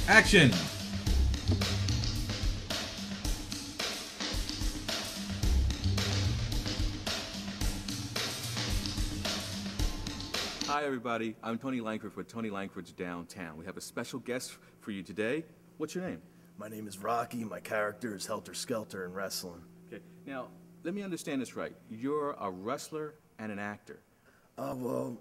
Action! Hi everybody, I'm Tony Lankford with Tony Lankford's Downtown. We have a special guest for you today. What's your name? My name is Rocky. My character is Hellter Skelter in wrestling. Okay, now let me understand this right. You're a wrestler and an actor. Well,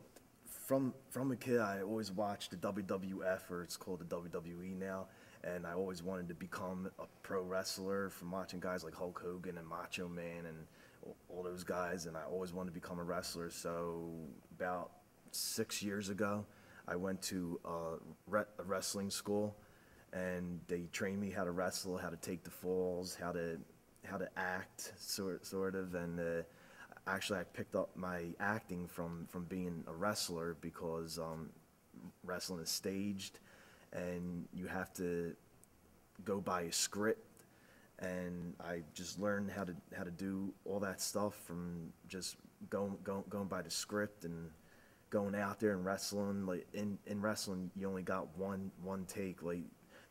from a kid, I always watched the WWF, or it's called the WWE now, and I always wanted to become a pro wrestler from watching guys like Hulk Hogan and Macho Man and all those guys, and I always wanted to become a wrestler. So about 6 years ago, I went to a wrestling school, and they trained me how to wrestle, how to take the falls, how to act, sort of, and actually I picked up my acting from being a wrestler, because wrestling is staged, and you have to go by a script, and I just learned how to do all that stuff from just going by the script and going out there and wrestling. Like in wrestling, you only got one take. Like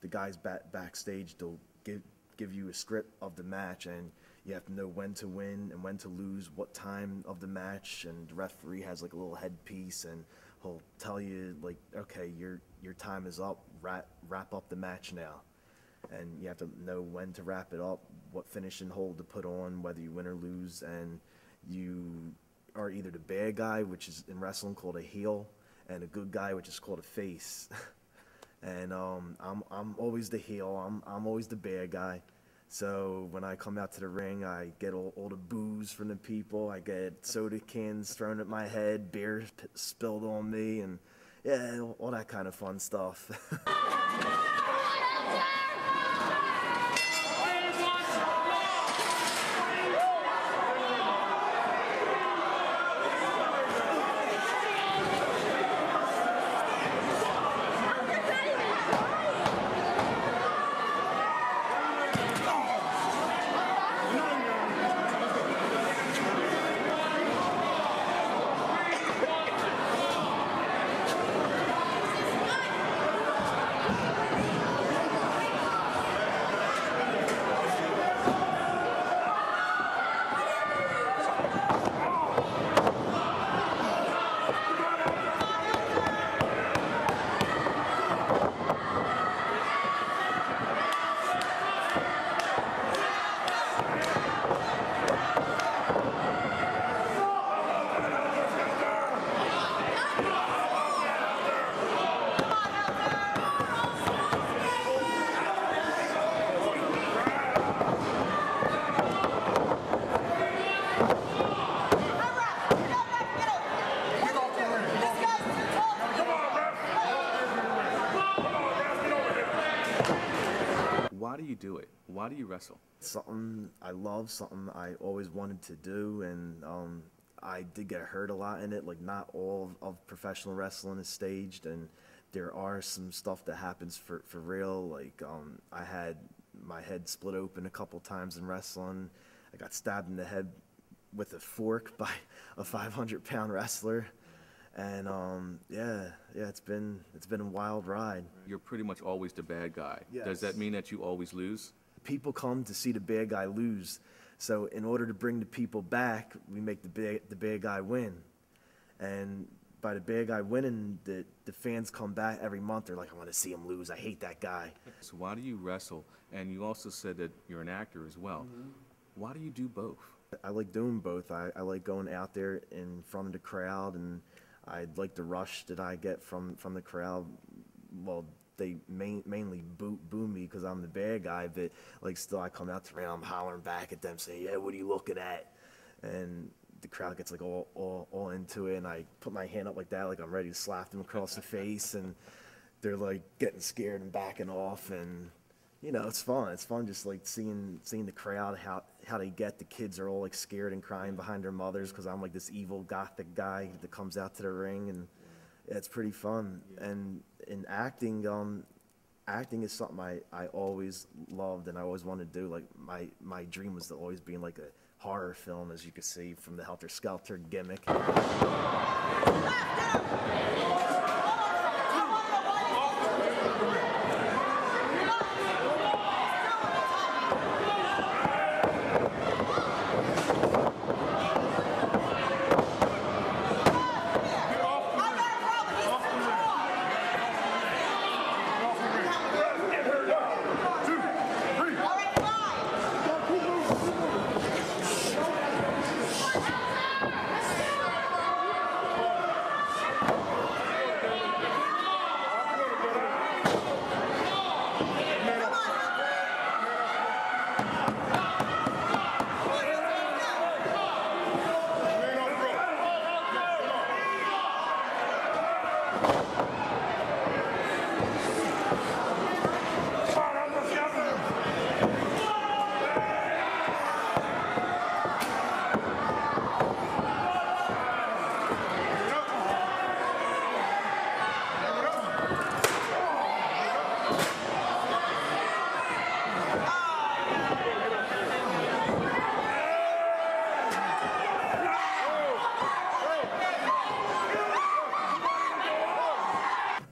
the guys backstage, they'll give you a script of the match, and you have to know when to win and when to lose, what time of the match, and the referee has like a little headpiece, and he'll tell you like, okay, your time is up, wrap up the match now, and you have to know when to wrap it up, what finishing hold to put on, whether you win or lose, and you are either the bad guy, which is in wrestling called a heel, and a good guy, which is called a face. And I'm always the heel. I'm always the bad guy. So when I come out to the ring, I get all the boos from the people. I get soda cans thrown at my head, beer spilled on me, and yeah, all that kind of fun stuff. Why do you do it? Why do you wrestle? Something I love, something I always wanted to do, and I did get hurt a lot in it. Like, not all of professional wrestling is staged, and there are some stuff that happens for real. Like, I had my head split open a couple times in wrestling. I got stabbed in the head with a fork by a 500-pound wrestler. And yeah, it's been a wild ride. You're pretty much always the bad guy. Yes. Does that mean that you always lose? People come to see the bad guy lose. So in order to bring the people back, we make the bad guy win. And by the bad guy winning, the fans come back every month. They're like, I want to see him lose. I hate that guy. So why do you wrestle? And you also said that you're an actor as well. Mm-hmm. Why do you do both? I like doing both. I like going out there in front of the crowd, and I like the rush that I get from the crowd. Well, they mainly boo me because I'm the bad guy, but like still I come out to the ring, I'm hollering back at them saying, yeah, what are you looking at? And the crowd gets like all into it, and I put my hand up like that, like I'm ready to slap them across the face, and they're like getting scared and backing off, and you know, it's fun. It's fun just like seeing the crowd, how they get. The kids are all like scared and crying behind their mothers because I'm like this evil gothic guy that comes out to the ring, and yeah, it's pretty fun. And in acting, acting is something I always loved and I always wanted to do. Like my dream was to always be in like a horror film, as you can see from the Hellter Skelter gimmick.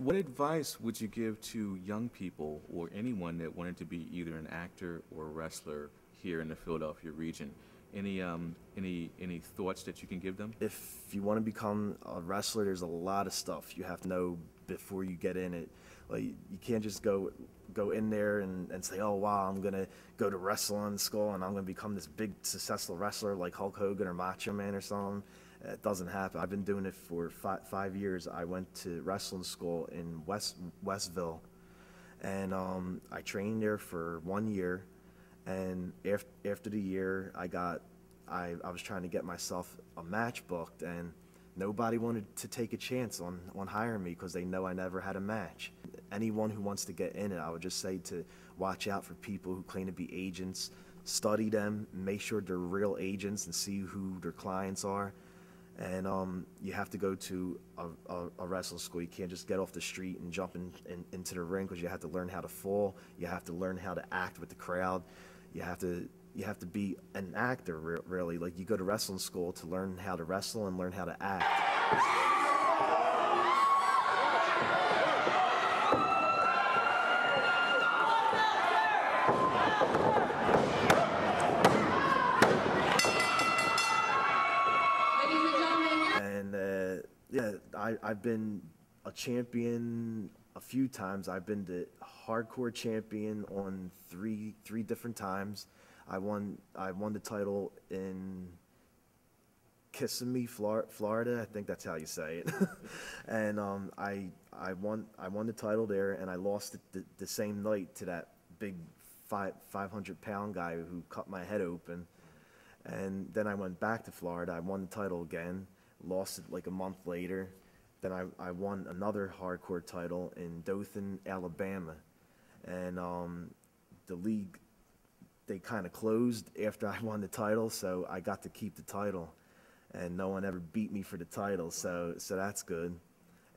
What advice would you give to young people or anyone that wanted to be either an actor or a wrestler here in the Philadelphia region? Any thoughts that you can give them? If you want to become a wrestler, there's a lot of stuff you have to know before you get in it. Like, you can't just go in there and say, oh wow, I'm gonna go to wrestling school and I'm gonna become this big successful wrestler like Hulk Hogan or Macho Man or something. It doesn't happen. I've been doing it for five years. I went to wrestling school in Westville, and I trained there for 1 year. And after the year, I was trying to get myself a match booked, and nobody wanted to take a chance on hiring me because they know I never had a match. Anyone who wants to get in it, I would just say to watch out for people who claim to be agents. Study them, make sure they're real agents, and see who their clients are. And you have to go to a wrestling school. You can't just get off the street and jump into the ring, because you have to learn how to fall. You have to learn how to act with the crowd. You have to be an actor, really. Like, you go to wrestling school to learn how to wrestle and learn how to act. Yeah, I've been a champion a few times. I've been the hardcore champion on three different times. I won the title in Kissimmee, Florida. I think that's how you say it. And I won the title there, and I lost it the same night to that big 500-pound guy who cut my head open. And then I went back to Florida. I won the title again. Lost it like a month later. Then I won another hardcore title in Dothan, Alabama. And the league, they kind of closed after I won the title, so I got to keep the title. And no one ever beat me for the title, so that's good.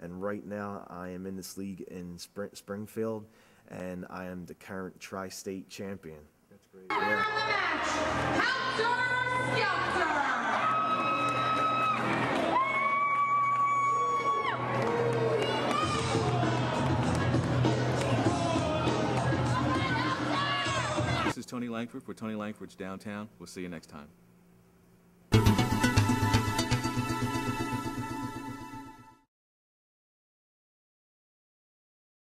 And right now, I am in this league in Springfield, and I am the current tri-state champion. That's great. Yeah. Hellter Skelter! This is Tony Lankford for Tony Lankford's Downtown. We'll see you next time.